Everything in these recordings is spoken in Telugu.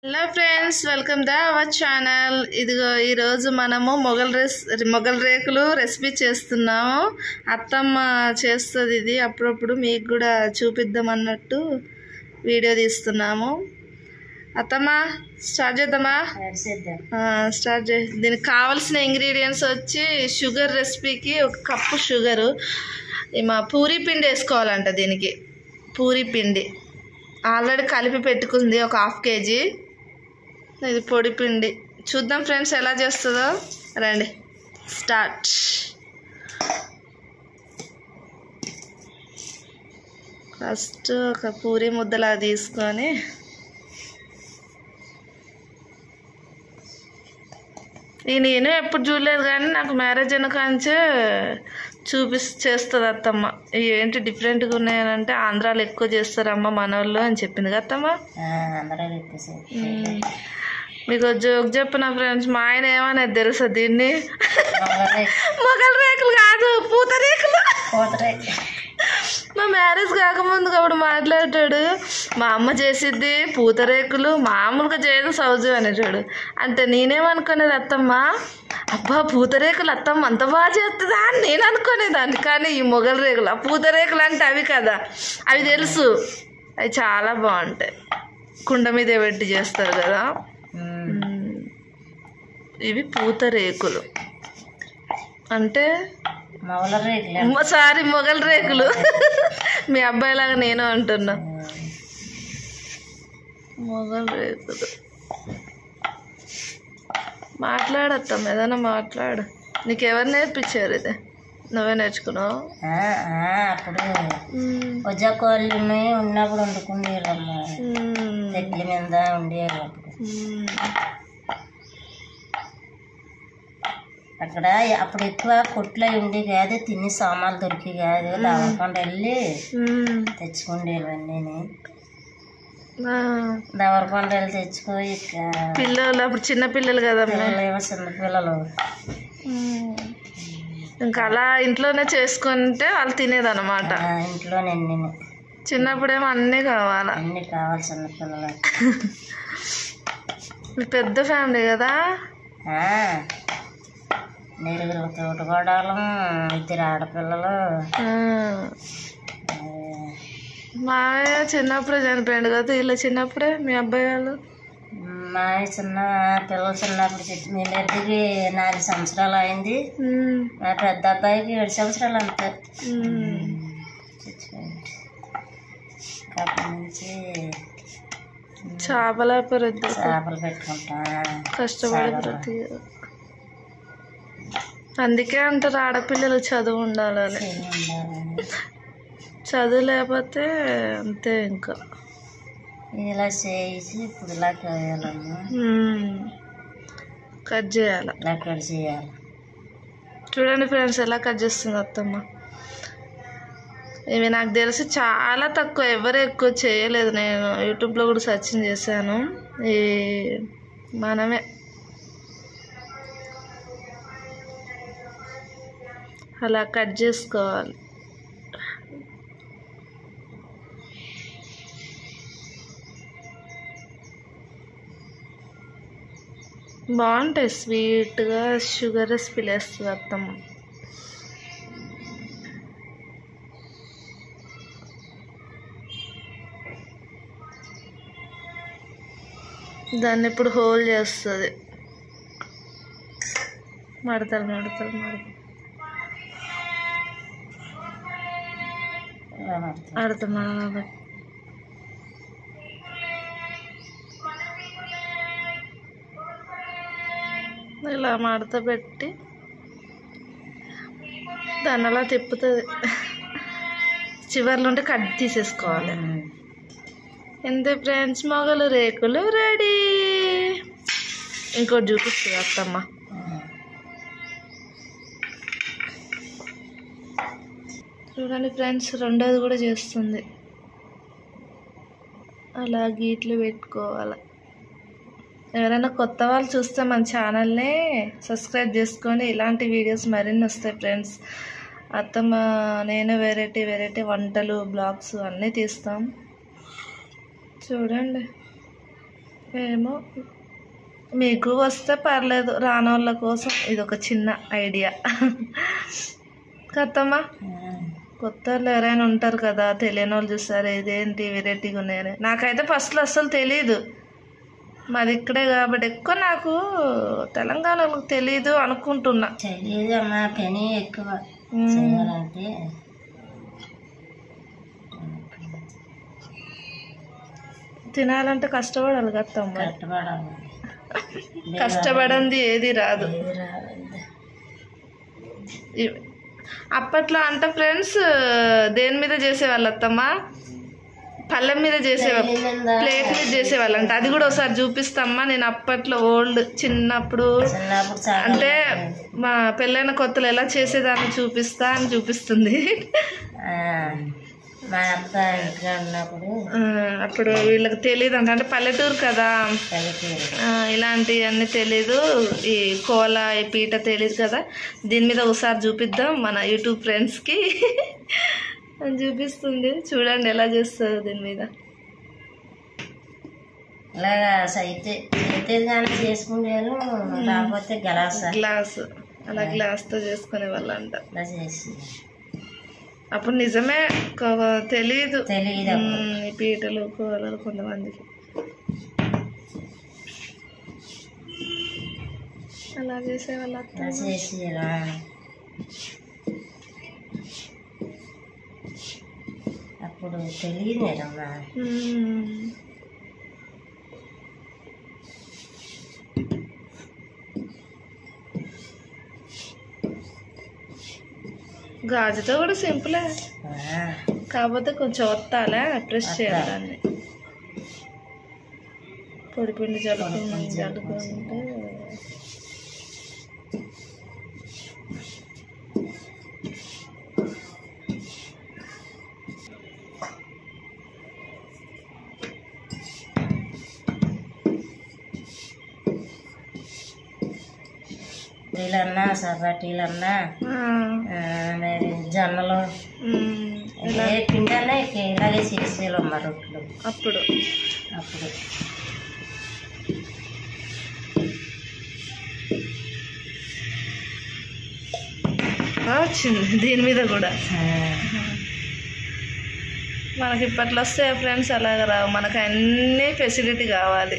Hello friends, welcome to our channel. ఇదిగో ఈరోజు మనము మొగల్ రేకులు రెసిపీ చేస్తున్నాము. అత్తమ్మ చేస్తుంది. ఇది అప్పుడప్పుడు మీకు కూడా చూపిద్దాం అన్నట్టు వీడియో తీస్తున్నాము. అత్తమ్మ స్టార్ట్ చేద్దామా? స్టార్ట్ దీనికి కావాల్సిన ఇంగ్రీడియంట్స్ వచ్చి షుగర్ రెసిపీకి 1 కప్పు షుగరు, మా పూరీ పిండి వేసుకోవాలంట. దీనికి పూరీ పిండి ఆల్రెడీ కలిపి పెట్టుకుంది 1/2 kg. ఇది పొడి పిండి. చూద్దాం ఫ్రెండ్స్ ఎలా చేస్తుందో. రండి స్టార్ట్. ఫస్ట్ ఒక పూరీ ముద్దలా తీసుకొని నేను ఎప్పుడు చూడలేదు, కానీ నాకు మ్యారేజ్ అయిన కాంచే చేస్తుంది అత్తమ్మ. ఏంటి డిఫరెంట్గా ఉన్నాయనంటే ఆంధ్రాలో ఎక్కువ చేస్తారమ్మ మనోళ్ళు అని చెప్పింది కదా అత్తమ్మ. మీకు జోక్ చెప్పిన ఫ్రెండ్స్, మా ఆయన ఏమనేది తెలుసా దీన్ని? మొగల్ రేకులు కాదు, పూతరేకులు. మా మ్యారేజ్ కాకముందు అప్పుడు మాట్లాడాడు, మా అమ్మ చేసిద్ది పూతరేకులు, మామూలుగా చేయదు సౌజు అనేటాడు. అంటే నేనేమనుకునేది అత్తమ్మ, అబ్బా పూతరేకులు అత్తమ్మ అంత బాగా చేస్తుందా అని నేను అనుకునేదాన్ని. కానీ ఈ మొగల్ రేకులు, ఆ పూతరేకులు అంటే అవి కదా, అవి తెలుసు. అవి చాలా బాగుంటాయి, కుండ మీదే పెట్టి చేస్తారు కదా. ఇవి పూతరేకులు అంటే సారీ మొగల్ రేకులు. మీ అబ్బాయిలాగా నేను అంటున్నా. మొగల్ రేకులు మాట్లాడత్తాం, ఏదైనా మాట్లాడు. నీకెవరు నేర్పించారు ఇది? నువ్వే నేర్చుకున్నావు? అప్పుడు కొజ్జాకోళ్ళు ఉన్నప్పుడు వండుకునేవాళ్ళమ్మ, చెట్ల మీద ఉండేవాళ్ళు. అక్కడ అప్పుడు ఎక్కువ కొట్లు ఉండి కాదు, తిని సామాన్లు దొరికి కాదు, దవరకొండ వెళ్ళి తెచ్చుకుండేవన్నీ. దవరకొండ వెళ్ళి తెచ్చుకోయి పిల్లలు అప్పుడు చిన్న పిల్లలు కదా, చిన్న పిల్లలు ఇంకా అలా ఇంట్లోనే చేసుకుంటే వాళ్ళు తినేదన్నమాట. ఇంట్లోనే చిన్నప్పుడేమో అన్నీ కావాలి, అన్నీ కావాలి చిన్నపిల్లలు. పెద్ద ఫ్యామిలీ కదా. నలుగురు తోటకోడలం, 2 ఆడపిల్లలు. మావయ్య చిన్నప్పుడే చనిపోయాడు కదా. ఇలా చిన్నప్పుడే మీ అబ్బాయి వాళ్ళు మావి పిల్లలు చిన్నప్పుడు మీ పెద్దకి 4 సంవత్సరాలు అయింది. మా పెద్ద అబ్బాయికి 7 సంవత్సరాలు అంతే. అప్పటి నుంచి చేపలు పెట్టుకుంటా కష్టపడి. అందుకే అంటారు ఆడపిల్లలు చదువు ఉండాలని. చదువు లేకపోతే అంతే. ఇంకా ఇలా చేసి ఇప్పుడు ఇలా చేయాలమ్మా, కట్ చేయాలి. ఇలా కట్ చేయాలి. చూడండి ఫ్రెండ్స్ ఎలా కట్ చేస్తుంది అత్తమ్మ. ఇవి నాకు తెలిసి చాలా తక్కువ, ఎవరు ఎక్కువ చేయలేదు. నేను యూట్యూబ్లో కూడా సర్చింగ్ చేశాను. ఈ మనమే అలా కట్ చేసుకోవాలి. బాగుంటాయి స్వీట్గా. షుగర్ రెసిపీలు వేస్తుంది అత్తమ్మ. దాన్ని ఇప్పుడు హోల్ చేస్తుంది. మడతలు అర్థమా? ఇలా మడత పెట్టి దాన్ని అలా తిప్పుతుంది. చివర్లో ఉంటే కట్ తీసేసుకోవాలి. ఇంతే ఫ్రెండ్స్, మొగలు రేకులు రెడీ. ఇంకోటి చూపిస్తుంది అత్తమ్మ. చూడండి ఫ్రెండ్స్, రెండోది కూడా చేస్తుంది. అలా గీట్లు పెట్టుకోవాలి. ఎవరైనా కొత్త వాళ్ళు చూస్తే మన ఛానల్ని సబ్స్క్రైబ్ చేసుకోండి. ఇలాంటి వీడియోస్ మరిన్ని వస్తాయి ఫ్రెండ్స్. అత్తమ్మ నేను వెరైటీ వంటలు, బ్లాగ్స్ అన్నీ తీస్తాం. చూడండి ఏమో మీకు వస్తే పర్లేదు, రానోళ్ళ కోసం ఇది ఒక చిన్న ఐడియా. కత్తమ్మా కొత్త వాళ్ళు ఎవరైనా ఉంటారు కదా, తెలియని వాళ్ళు చూస్తారు ఇదేంటి వెరైటీగా ఉన్నాయని. నాకైతే ఫస్ట్లో అస్సలు తెలీదు, మాది ఇక్కడే కాబట్టి ఎక్కువ నాకు తెలంగాణలో తెలీదు అనుకుంటున్నా. తెలియదు అమ్మా, పని ఎక్కువ చేయాలంటే తినాలంటే కష్టపడాలి కత్తమ్మ. కష్టపడాలి, కష్టపడంది ఏది రాదు. అప్పట్లో అంటే ఫ్రెండ్స్ దేని మీద చేసేవాళ్ళు అత్తమ్మ, పళ్ళెం మీద చేసేవాళ్ళు, ప్లేట్ మీద చేసేవాళ్ళు అంట. అది కూడా ఒకసారి చూపిస్తామ్మా. నేను అప్పట్లో ఓల్డ్ చిన్నప్పుడు అంటే మా పెళ్ళైన కొత్తలో ఎలా చేసేదాన్ని చూపిస్తా అని చూపిస్తుంది. మా అత్త ఇంట్లో ఉన్నప్పుడు అప్పుడు వీళ్ళకి తెలియదు అంట, అంటే పల్లెటూరు కదా, ఇలాంటివన్నీ తెలీదు, ఈ కోల ఈ పీట తెలియదు కదా. దీని మీద ఒకసారి చూపిద్దాం మన యూట్యూబ్ ఫ్రెండ్స్కి అని చూపిస్తుంది. చూడండి ఎలా చేస్తుంది దీని మీద. ఇలాగా అయితే కానీ చేసుకునేవాళ్ళు, కాకపోతే గ్లాస్ అలా గ్లాస్తో చేసుకునే వాళ్ళంట. అలా చేసి అప్పుడు నిజమే తెలీదు ఈ పీటలు కోలలు కొంతమందికి. అలా చేసేవాళ్ళు అప్పుడు తెలియదేనమ్మా. గాజుతో కూడా సింపులే, కాకపోతే కొంచెం ఒత్తాలే, ప్రెస్ చేయాలి. పొడి పిండి జల్లుకుంటే టీలన్నా సర్రాటీలన్నా మరి జొన్నలు పిండి అన్నా ఇలాగే చేసేవాళ్ళమ్మ రొట్టెలు అప్పుడు. వచ్చింది దీని మీద కూడా. మనకి ఇప్పట్లో వస్తే ఫ్రెండ్స్ అలాగ రావు, మనకు అన్నీ ఫెసిలిటీ కావాలి.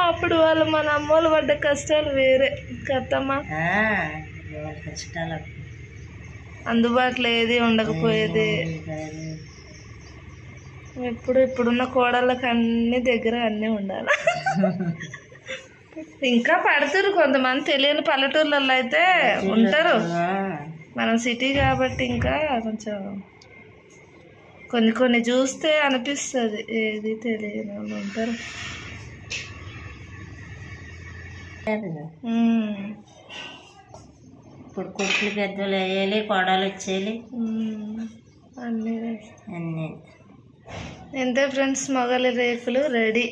అప్పుడు వాళ్ళు మన అమ్మోళ్ళు పడ్డ కష్టాలు వేరే కత్తమ్మా. అందుబాటులో ఏది ఉండకపోయేది. ఇప్పుడున్న కోడళ్ళకి అన్ని దగ్గర అన్నీ ఉండాలి. ఇంకా పడుతురు కొంతమంది, తెలియని పల్లెటూర్లలో అయితే ఉంటారు. మనం సిటీ కాబట్టి ఇంకా కొంచెం కొన్ని చూస్తే అనిపిస్తుంది, ఏది తెలియని వాళ్ళు ఉంటారు. ఇప్పుడు కొట్లు పెద్దలు వేయాలి, కోడలు వచ్చేయాలి, అన్నీ ఎంతే ఫ్రెండ్స్. మొగలి రేకులు రెడీ.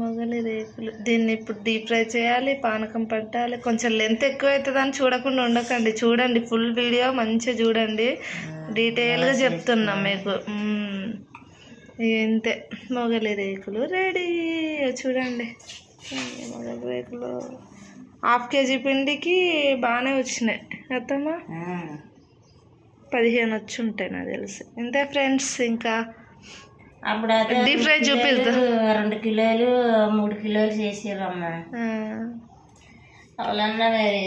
మొగలి రేకులు దీన్ని ఇప్పుడు డీప్ ఫ్రై చేయాలి, పానకం పట్టాలి. కొంచెం లెంత్ ఎక్కువ అవుతుందని చూడకుండా ఉండకండి, చూడండి ఫుల్ వీడియో మంచిగా చూడండి, డీటెయిల్గా చెప్తున్నాం మీకు. ఇంతే మొగలి రేకులు రెడీ. చూడండి మొగలి రేకులు 1/2 kg పిండికి బాగానే వచ్చినాయి అత్తమ్మా. 15 వచ్చి ఉంటాయి నాకు తెలిసి. ఇంతే ఫ్రెండ్స్. ఇంకా అప్పుడు డీప్ ఫ్రై చూపిద్దాం. 2 కిలోలు 3 కిలోలు చేసేవమ్మా. వాళ్ళన్నా మరి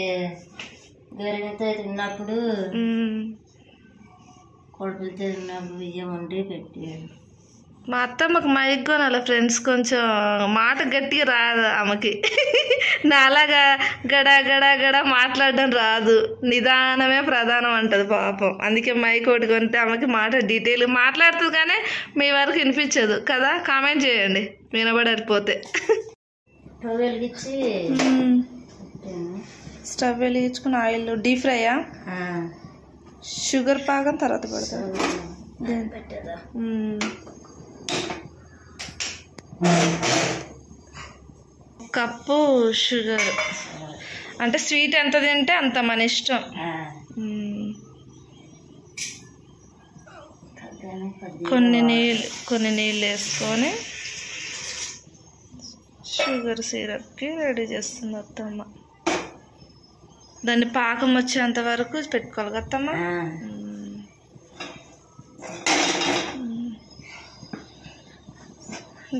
గరిగతో తిన్నప్పుడు, కొడుకులతో తిన్నప్పుడు బియ్యం వండి పెట్టి. మా అత్తమ్మకు మైక్ కొనాలి ఫ్రెండ్స్, కొంచెం మాట గట్టిగా రాదు ఆమెకి. నాలాగా గడా గడా గడా మాట్లాడడం రాదు, నిదానమే ప్రధానం అంటది పాపం. అందుకే మైక్ ఒకటి కొంటే ఆమెకి మాట డీటెయిల్ మాట్లాడుతుంది, కానీ మీ వరకు వినిపించదు కదా. కామెంట్ చేయండి వినబడకపోతే. స్టవ్ వెలిగించుకుని ఆయిల్ డీప్ ఫ్రైయా, షుగర్ పాకం తర్వాత పడతాను. కప్పు షుగర్, అంటే స్వీట్ ఎంత తింటే అంత మన ఇష్టం. కొన్ని నీళ్ళు వేసుకొని షుగర్ సిరప్కి రెడీ చేస్తుంది అత్తమ్మ. దాన్ని పాకం వచ్చేంత వరకు పెట్టుకోవాలి కదమ్మా.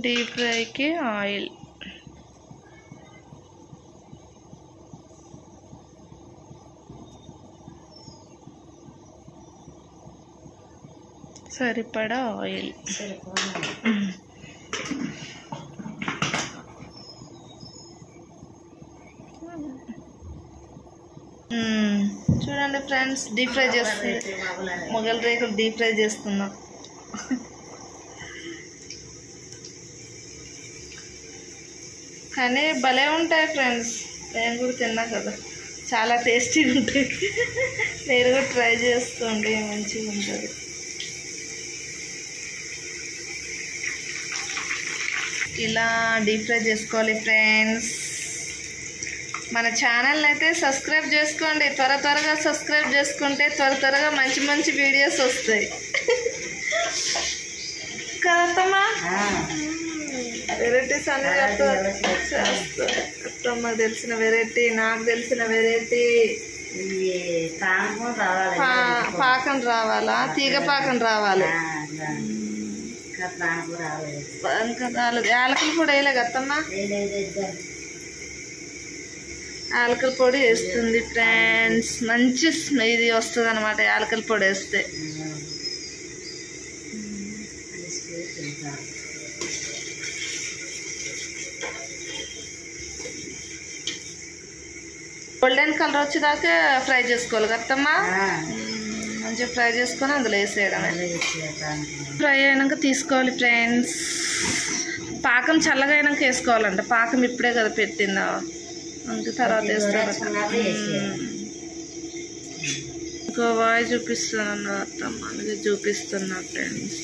డీప్ ఫ్రైకి ఆయిల్ సరిపడా ఆయిల్. చూడండి ఫ్రెండ్స్, డీప్ ఫ్రై చేస్తుంది. మొగల్ రేకులు డీప్ ఫ్రై చేస్తున్నాం. కానీ భలే ఉంటాయి ఫ్రెండ్స్, నేను కూడా తిన్నా కదా, చాలా టేస్టీగా ఉంటాయి. మీరు కూడా ట్రై చేసుకోండి, మంచిగా ఉంటుంది. ఇలా డీప్ ఫ్రై చేసుకోవాలి ఫ్రెండ్స్. మన ఛానల్ని అయితే సబ్స్క్రైబ్ చేసుకోండి. త్వరగా సబ్స్క్రైబ్ చేసుకుంటే త్వరగా మంచి మంచి వీడియోస్ వస్తాయి కదమ్మా. వెరైటీస్ అనేది అత్తమ్మ తెలిసిన వెరైటీ, నాకు తెలిసిన వెరైటీ. పాకం రావాలా? తీగ పాకం రావాలి. యాలకులు కూడా వేయలే కదమ్మా. యాలకల పొడి వేస్తుంది ఫ్రెండ్స్, మంచి ఇది వస్తుంది అనమాట యాలకల పొడి వేస్తే. గోల్డెన్ కలర్ వచ్చేదాకా ఫ్రై చేసుకోవాలి కదమ్మా. మంచిగా ఫ్రై చేసుకొని అందులో వేసేయడం. ఫ్రై అయినాక తీసుకోవాలి ఫ్రెండ్స్. పాకం చల్లగా అయినాక వేసుకోవాలంట. పాకం ఇప్పుడే కదా పెట్టిందా, అందుకే తర్వాత వేస్తారు. ఇంకో వాయి చూపిస్తున్నాను అత్తమ్మ, అందుకే చూపిస్తున్నా ఫ్రెండ్స్.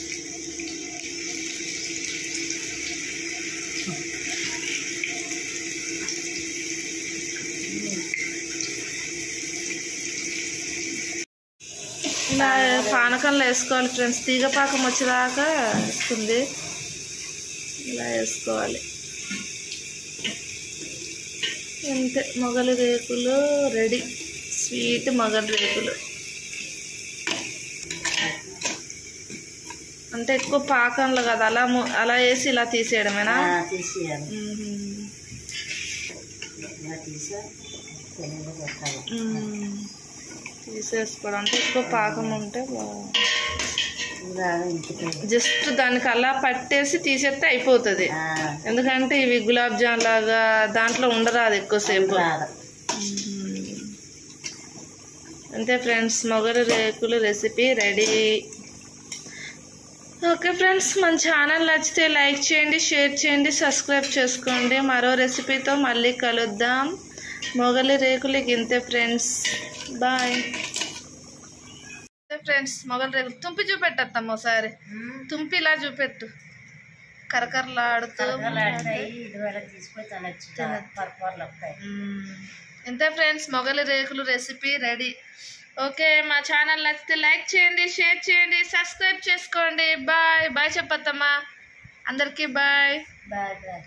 ఇలా పానకంలో వేసుకోవాలి ఫ్రెండ్స్. తీగ పాకం వచ్చేదాకా వేస్తుంది. ఇలా వేసుకోవాలి అంతే. మొగలి రేకులు రెడీ, స్వీట్ మొగలి రేకులు. అంటే ఎక్కువ పాకంలో కదా, అలా వేసి ఇలా తీసేయడమేనా? తీసేసుకోవడం అంటే ఎక్కువ పాకం ఉంటే జస్ట్ దానికి అలా పట్టేసి తీసేస్తే అయిపోతుంది. ఎందుకంటే ఇవి గులాబ్ జామ్ లాగా దాంట్లో ఉండరాదు ఎక్కువసేపు. అంతే ఫ్రెండ్స్, మొగలి రేకులు రెసిపీ రెడీ. ఓకే ఫ్రెండ్స్, మన ఛానల్ నచ్చితే లైక్ చేయండి, షేర్ చేయండి, సబ్స్క్రైబ్ చేసుకోండి. మరో రెసిపీతో మళ్ళీ కలుద్దాం. మొగలి రేకులకి ఇంతే ఫ్రెండ్స్, బాయ్ ఫ్రెండ్స్. మొగలి రేకులు తుంపి చూపెట్టమ్మా ఒకసారి. తుంపి ఇలా చూపెట్టు, కరకరలాడుతూ. ఇంతే ఫ్రెండ్స్, మొగలి రేకులు రెసిపీ రెడీ. ఓకే, మా ఛానల్ నచ్చితే లైక్ చేయండి, షేర్ చేయండి, సబ్స్క్రైబ్ చేసుకోండి. బాయ్ బాయ్ చెప్పత్తమ్మా అందరికీ. Bye bye bye.